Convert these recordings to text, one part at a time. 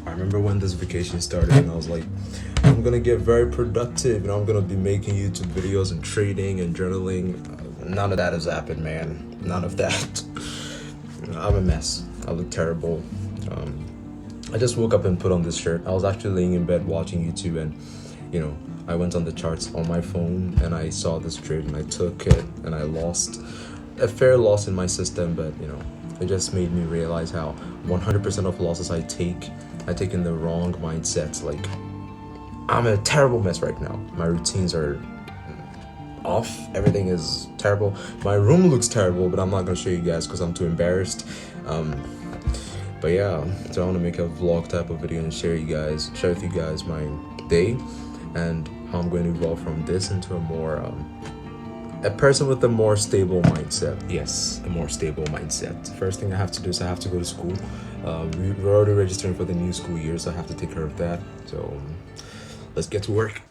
I remember when this vacation started and I was like, I'm gonna get very productive and I'm gonna be making YouTube videos and trading and journaling. None of that has happened, man. None of that. I'm a mess. I look terrible. I just woke up and put on this shirt. I was actually laying in bed watching YouTube and, I went on the charts on my phone and I saw this trade and I took it and I lost a fair loss in my system, but it just made me realize how 100% of losses I take in the wrong mindset. Like, I'm a terrible mess right now. My routines are off. Everything is terrible. My room looks terrible, but I'm not gonna show you guys because I'm too embarrassed. But yeah, so I want to make a vlog type of video and share with you guys my day and how I'm going to evolve from this into a person with a more stable mindset. Yes, a more stable mindset. First thing I have to do is I have to go to school. We're already registering for the new school year, so I have to take care of that. So let's get to work.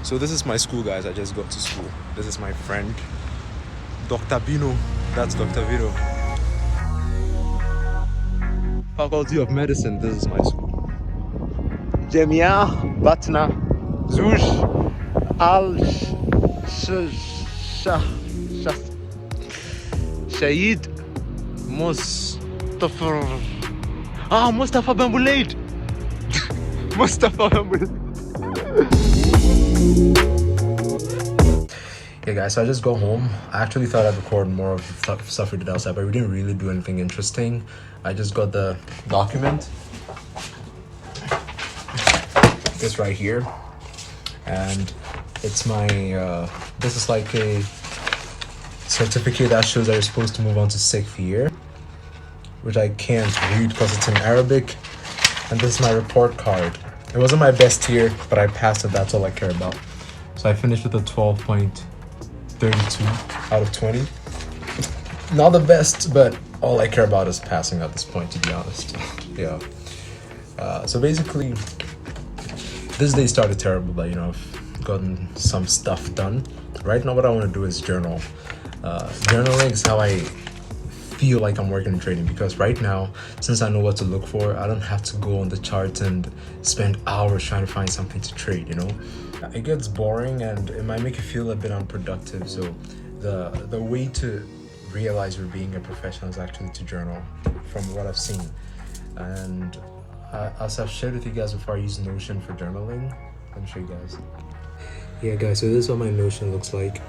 So this is my school, guys. I just got to school. This is my friend, Dr. Bino. That's Dr. Vito. Faculty of Medicine. This is my school. Jamia Batna Zuj Al Shahid Mustafa. Mustafa Bambulaid. Mustafa Bambulaid. Yeah, guys, so I just go home. I actually thought I'd record more of the stuff we did outside, but we didn't really do anything interesting. I just got the document. This right here. And it's my, this is like a certificate that shows that you're supposed to move on to 6th year, which I can't read because it's in Arabic. And this is my report card. It wasn't my best year, but I passed it. That's all I care about. So I finished with a 12.32 out of 20. Not the best, but all I care about is passing at this point, to be honest. Yeah. So basically, this day started terrible, but I've gotten some stuff done. Right now, what I want to do is journal. Journaling is how I feel like I'm working in trading, because right now, since I know what to look for, I don't have to go on the charts and spend hours trying to find something to trade. It gets boring and it might make you feel a bit unproductive. So the way to realize you're being a professional is actually to journal, from what I've seen. And as I've shared with you guys before, I use Notion for journaling. Let me show you guys. Yeah, guys, so this is what my Notion looks like.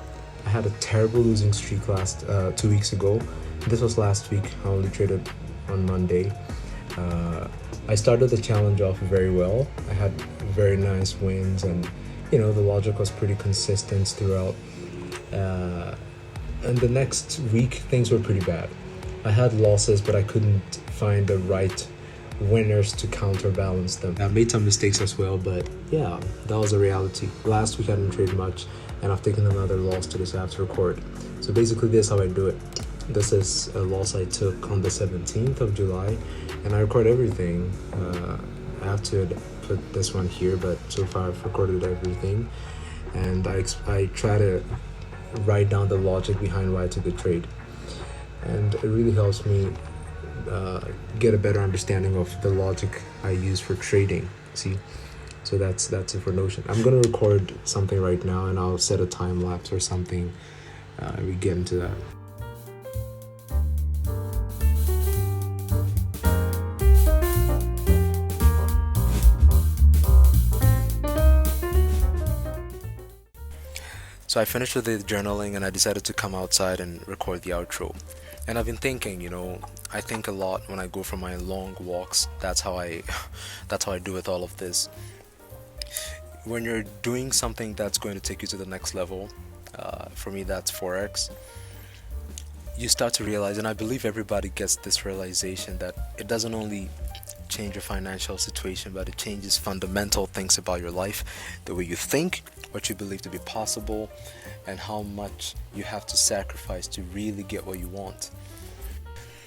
I had a terrible losing streak 2 weeks ago. This was last week. I only traded on Monday. I started the challenge off very well. I had very nice wins, and the logic was pretty consistent throughout. And the next week, things were pretty bad. I had losses, but I couldn't find the right winners to counterbalance them. I made some mistakes as well, but yeah, that was a reality. Last week I didn't trade much, and I've taken another loss today, so I have to record. So basically, this is how I do it. This is a loss I took on the 17th of July, and I record everything. I have to put this one here, but so far I've recorded everything, and I try to write down the logic behind why I took the trade, and it really helps me get a better understanding of the logic I use for trading. See, so that's it for Notion. I'm gonna record something right now, and I'll set a time lapse or something. We get into that. So I finished with the journaling and I decided to come outside and record the outro. And I've been thinking, I think a lot when I go for my long walks. That's how I do with all of this. When you're doing something that's going to take you to the next level, for me that's Forex, you start to realize, and I believe everybody gets this realization, that it doesn't only change your financial situation, but it changes fundamental things about your life, the way you think, what you believe to be possible, and how much you have to sacrifice to really get what you want.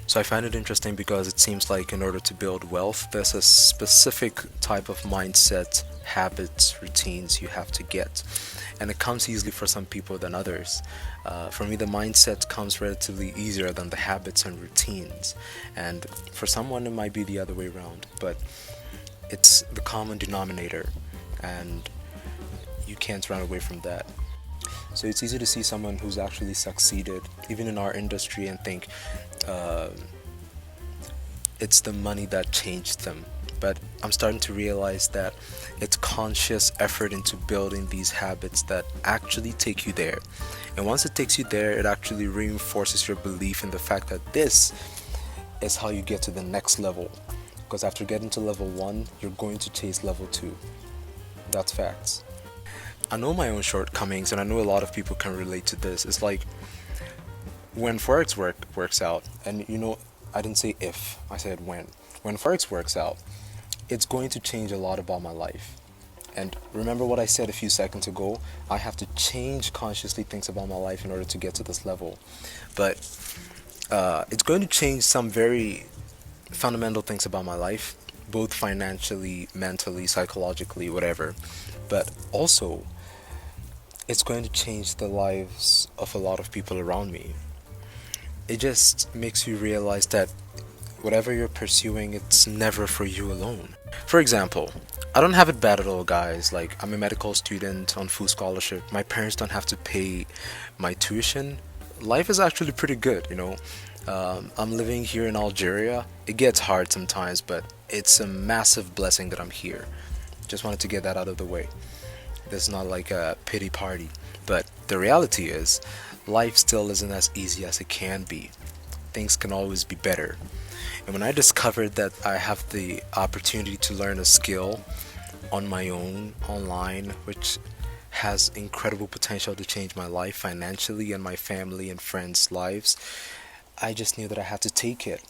So I find it interesting because it seems like in order to build wealth, there's a specific type of mindset, habits, routines you have to get. And it comes easily for some people than others. For me, the mindset comes relatively easier than the habits and routines. And for someone, it might be the other way around. But it's the common denominator, and you can't run away from that. So it's easy to see someone who's actually succeeded, even in our industry, and think it's the money that changed them. But I'm starting to realize that it's conscious effort into building these habits that actually take you there. And once it takes you there, it actually reinforces your belief in the fact that this is how you get to the next level. Because after getting to level 1, you're going to chase level 2. That's facts. I know my own shortcomings, and I know a lot of people can relate to this. It's like when Forex works out, and I didn't say if, I said when. When Forex works out, it's going to change a lot about my life. And remember what I said a few seconds ago, I have to change consciously things about my life in order to get to this level. But it's going to change some very fundamental things about my life, both financially, mentally, psychologically, whatever. But also, it's going to change the lives of a lot of people around me. It just makes you realize that whatever you're pursuing, it's never for you alone. For example, I don't have it bad at all, guys. Like, I'm a medical student on full scholarship. My parents don't have to pay my tuition. Life is actually pretty good, I'm living here in Algeria. It gets hard sometimes, but it's a massive blessing that I'm here. Just wanted to get that out of the way. This is not like a pity party, but the reality is, life still isn't as easy as it can be. Things can always be better. And when I discovered that I have the opportunity to learn a skill on my own, online, which has incredible potential to change my life financially and my family and friends' lives, I just knew that I had to take it.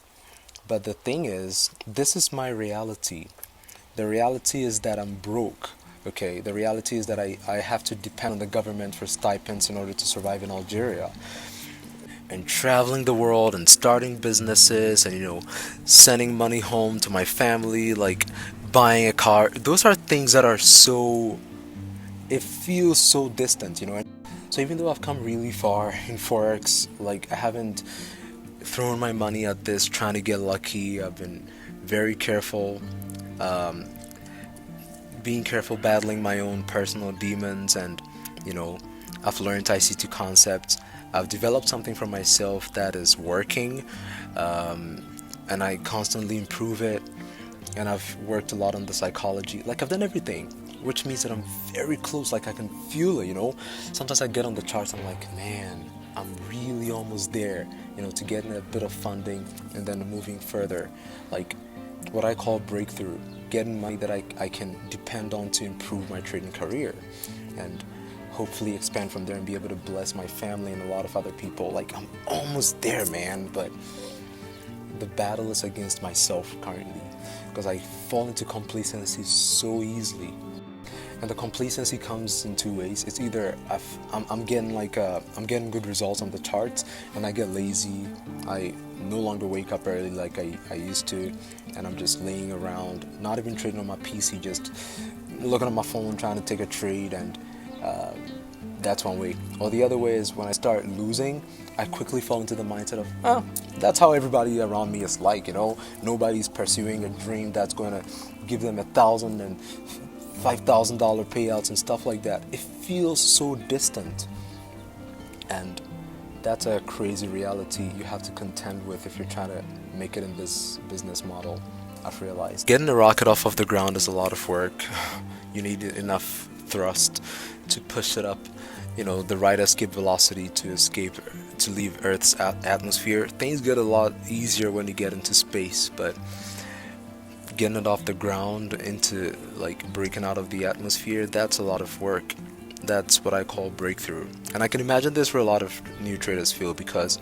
But the thing is, this is my reality. The reality is that I'm broke. Okay, the reality is that I have to depend on the government for stipends in order to survive in Algeria. And traveling the world and starting businesses and, sending money home to my family, like buying a car. Those are things that are it feels so distant. So even though I've come really far in Forex, like I haven't thrown my money at this trying to get lucky. I've been very careful. Being careful, battling my own personal demons, and I've learned ICT concepts. I've developed something for myself that is working, and I constantly improve it, and I've worked a lot on the psychology. Like, I've done everything, which means that I'm very close. Like, I can feel it. Sometimes I get on the charts, I'm like, man, I'm really almost there, to getting a bit of funding and then moving further. Like, what I call breakthrough, getting money that I can depend on to improve my trading career, and hopefully expand from there and be able to bless my family and a lot of other people. Like, I'm almost there, man, but the battle is against myself currently, because I fall into complacency so easily. And the complacency comes in two ways. It's either I'm getting good results on the charts, and I get lazy. I no longer wake up early like I used to, and I'm just laying around, not even trading on my PC, just looking at my phone trying to take a trade, and that's one way. Or the other way is when I start losing, I quickly fall into the mindset of, that's how everybody around me is like, nobody's pursuing a dream that's going to give them $1,000 and $5,000 payouts and stuff like that. It feels so distant, and that's a crazy reality you have to contend with if you're trying to make it in this business model. I've realized getting a rocket off of the ground is a lot of work. You need enough thrust to push it up, the right escape velocity to leave Earth's atmosphere. Things get a lot easier when you get into space, but getting it off the ground into breaking out of the atmosphere, that's a lot of work. That's what I call breakthrough. And I can imagine this where a lot of new traders feel, because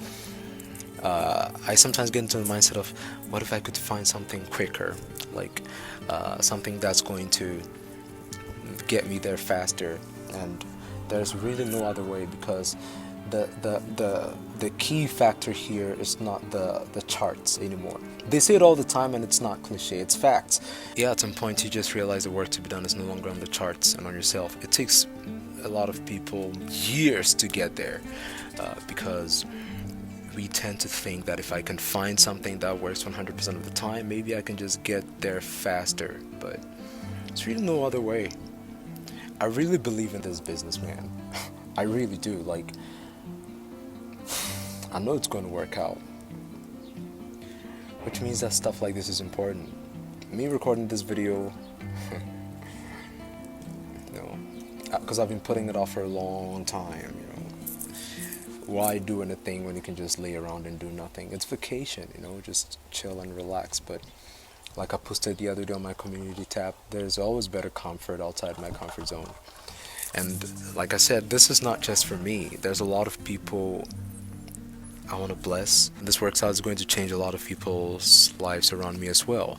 I sometimes get into the mindset of, what if I could find something quicker, like something that's going to get me there faster. And there's really no other way, because the key factor here is not the charts anymore. They say it all the time, and it's not cliche, it's facts. Yeah, at some point you just realize the work to be done is no longer on the charts and on yourself. It takes a lot of people years to get there, because we tend to think that if I can find something that works 100% of the time, maybe I can just get there faster. But there's really no other way. I really believe in this business, man. I really do. Like, I know it's going to work out, which means that stuff like this is important. Me recording this video, because I've been putting it off for a long time, Why do anything when you can just lay around and do nothing? It's vacation, just chill and relax. But like I posted the other day on my community tab, there's always better comfort outside my comfort zone. And like I said, this is not just for me. There's a lot of people I want to bless. This works out is going to change a lot of people's lives around me as well.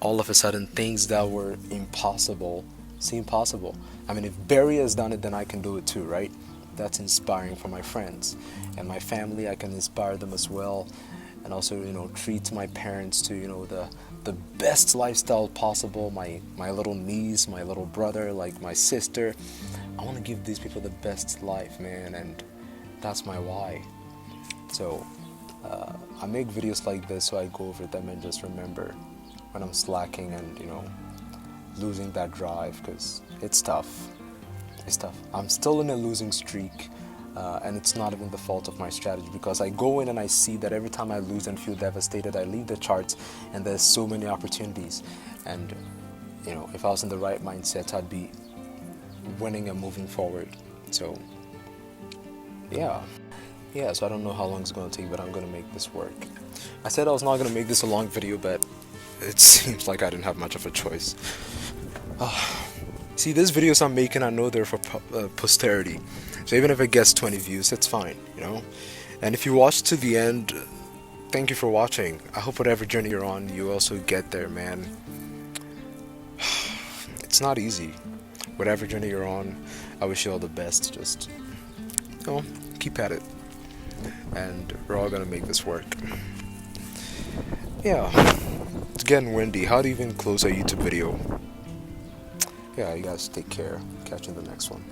All of a sudden, things that were impossible seem possible. I mean, if Barry has done it, then I can do it too, right? That's inspiring for my friends and my family. I can inspire them as well, and also treat my parents to the best lifestyle possible. My little niece, my little brother, like my sister. I want to give these people the best life, man, and that's my why. So I make videos like this so I go over them and just remember when I'm slacking and losing that drive, because it's tough. It's tough. I'm still in a losing streak, and it's not even the fault of my strategy, because I go in and I see that every time I lose and feel devastated, I leave the charts and there's so many opportunities. And if I was in the right mindset, I'd be winning and moving forward. So yeah, so I don't know how long it's going to take, but I'm going to make this work. I said I was not going to make this a long video, but it seems like I didn't have much of a choice. See, these videos I'm making, I know they're for posterity. So even if it gets 20 views, it's fine, And if you watch to the end, thank you for watching. I hope whatever journey you're on, you also get there, man. It's not easy. Whatever journey you're on, I wish you all the best. Just, keep at it. And we're all gonna make this work. Yeah. It's getting windy. How do you even close a YouTube video? Yeah, you guys take care. Catch you in the next one.